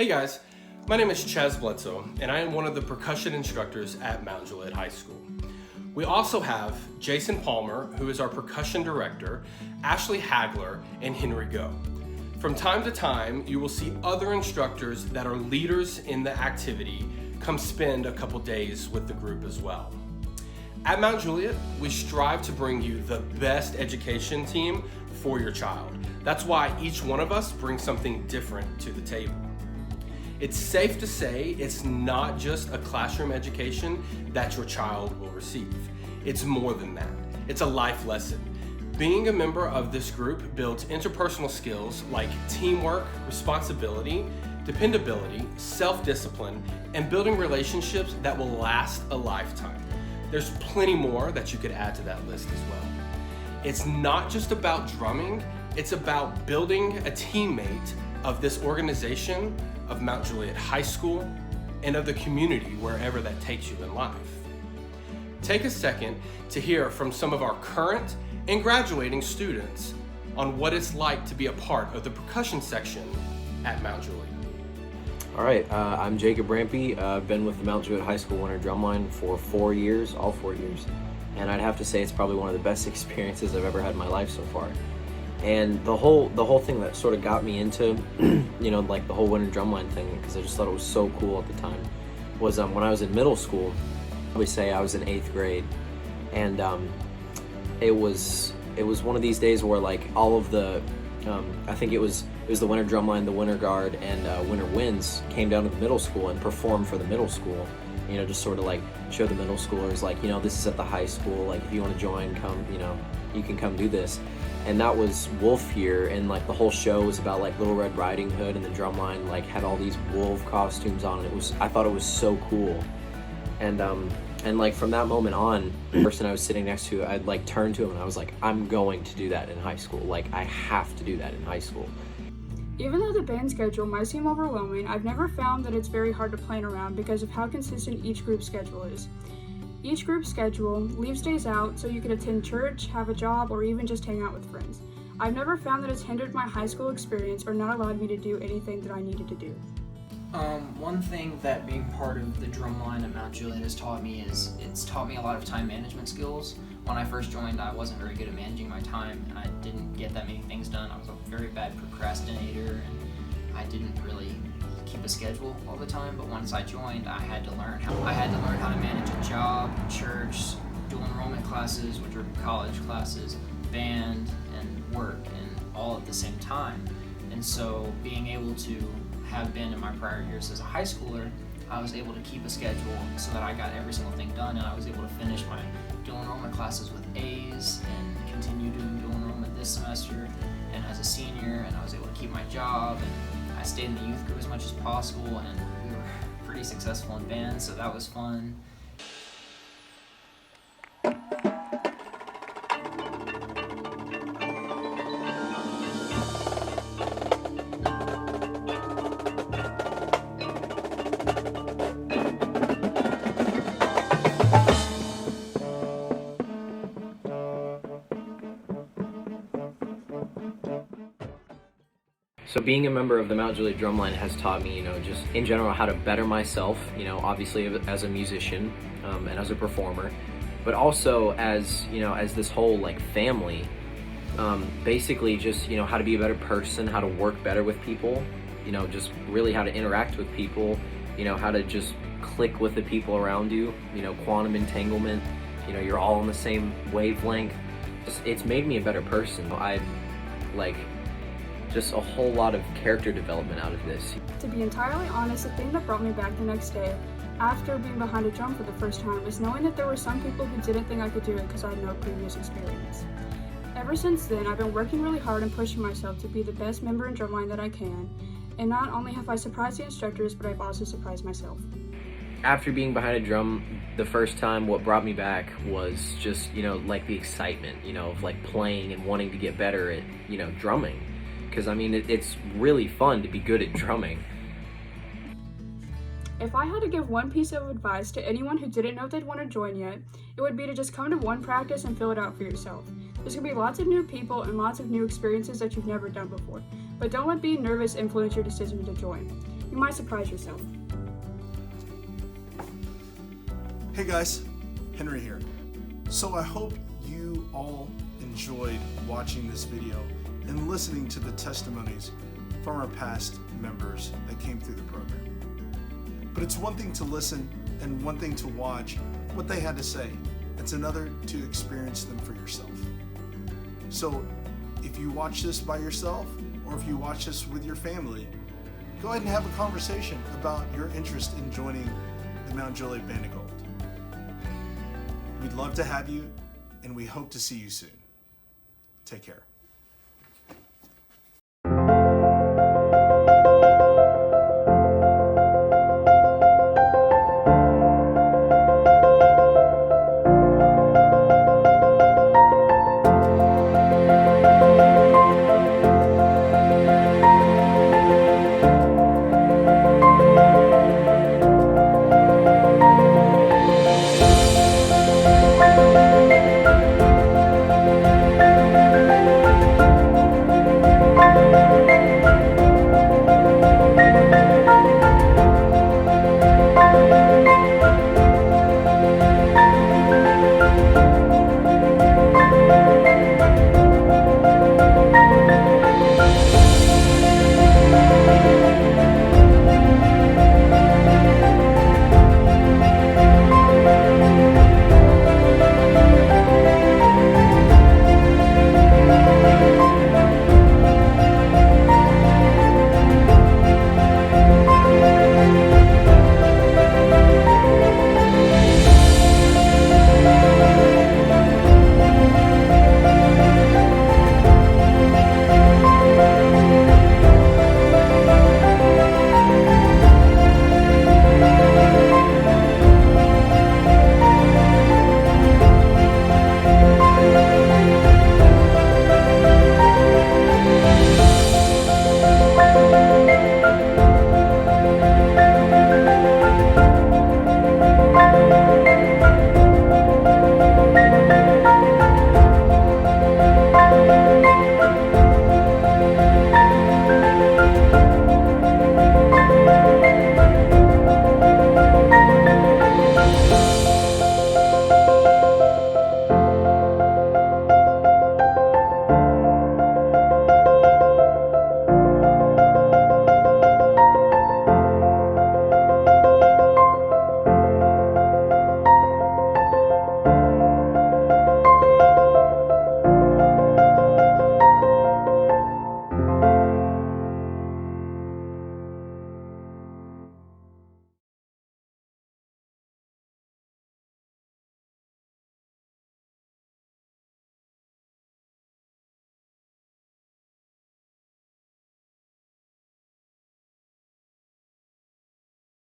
Hey guys, my name is Chaz Bledsoe, and I am one of the percussion instructors at Mount Juliet High School. We also have Jason Palmer, who is our Percussion Director, Ashley Hagler, and Henry Go. From time to time, you will see other instructors that are leaders in the activity come spend a couple days with the group as well. At Mount Juliet, we strive to bring you the best education team for your child. That's why each one of us brings something different to the table. It's safe to say it's not just a classroom education that your child will receive. It's more than that. It's a life lesson. Being a member of this group builds interpersonal skills like teamwork, responsibility, dependability, self-discipline, and building relationships that will last a lifetime. There's plenty more that you could add to that list as well. It's not just about drumming, it's about building a teammate of this organization, of Mount Juliet High School, and of the community wherever that takes you in life. Take a second to hear from some of our current and graduating students on what it's like to be a part of the percussion section at Mount Juliet. All right, I'm Jacob Rampy. I've been with the Mount Juliet High School Winter Drumline for 4 years, all 4 years. And I'd have to say it's probably one of the best experiences I've ever had in my life so far. And the whole thing that sort of got me into, like the whole Winter Drumline thing, because I just thought it was so cool at the time, was when I was in middle school. I would say I was in 8th grade, and it was one of these days where like all of the, I think it was the Winter Drumline, the Winter Guard, and Winter Winds came down to the middle school and performed for the middle school. Just sort of like show the middle schoolers like, this is at the high school. Like if you want to join, come, you can come do this. And that was Wolf Year, and like the whole show was about like Little Red Riding Hood, and the drumline like had all these wolf costumes on. I thought it was so cool. And like from that moment on, the person I was sitting next to, I'd like turn to him and I was like, I'm going to do that in high school. Like I have to do that in high school. Even though the band schedule might seem overwhelming, I've never found that it's very hard to plan around because of how consistent each group's schedule is. Each group's schedule leaves days out so you can attend church, have a job, or even just hang out with friends. I've never found that it's hindered my high school experience or not allowed me to do anything that I needed to do. One thing that being part of the drumline at Mount Juliet has taught me is it's taught me a lot of time management skills. When I first joined, I wasn't very good at managing my time, and I didn't get that many things done. I was a very bad procrastinator, and I didn't really keep a schedule all the time. But once I joined, I had to learn how to manage a job, church, dual enrollment classes, which are college classes, band, and work, and all at the same time. And so being able to have been in my prior years as a high schooler, I was able to keep a schedule so that I got every single thing done, and I was able to finish my dual enrollment classes with A's and continue doing dual enrollment this semester and as a senior, and I was able to keep my job, and I stayed in the youth group as much as possible, and we were pretty successful in band, so that was fun. So being a member of the Mount Juliet Drumline has taught me, just in general how to better myself, obviously as a musician and as a performer, but also as this whole like family, basically just, how to be a better person, how to work better with people, just really how to interact with people, how to just click with the people around you, quantum entanglement, you're all on the same wavelength. It's made me a better person. I've just a whole lot of character development out of this. To be entirely honest, the thing that brought me back the next day, after being behind a drum for the first time, was knowing that there were some people who didn't think I could do it because I had no previous experience. Ever since then, I've been working really hard and pushing myself to be the best member in drumline that I can, and not only have I surprised the instructors, but I've also surprised myself. After being behind a drum the first time, what brought me back was just, like the excitement, of like playing and wanting to get better at, drumming. Because it's really fun to be good at drumming. If I had to give one piece of advice to anyone who didn't know they'd want to join yet, it would be to just come to one practice and fill it out for yourself. There's going to be lots of new people and lots of new experiences that you've never done before, but don't let being nervous influence your decision to join. You might surprise yourself. Hey guys, Henry here. So I hope you all enjoyed watching this video and listening to the testimonies from our past members that came through the program. But it's one thing to listen and one thing to watch what they had to say. It's another to experience them for yourself. So if you watch this by yourself or if you watch this with your family, go ahead and have a conversation about your interest in joining the Mount Juliet Band of Gold. We'd love to have you, and we hope to see you soon. Take care.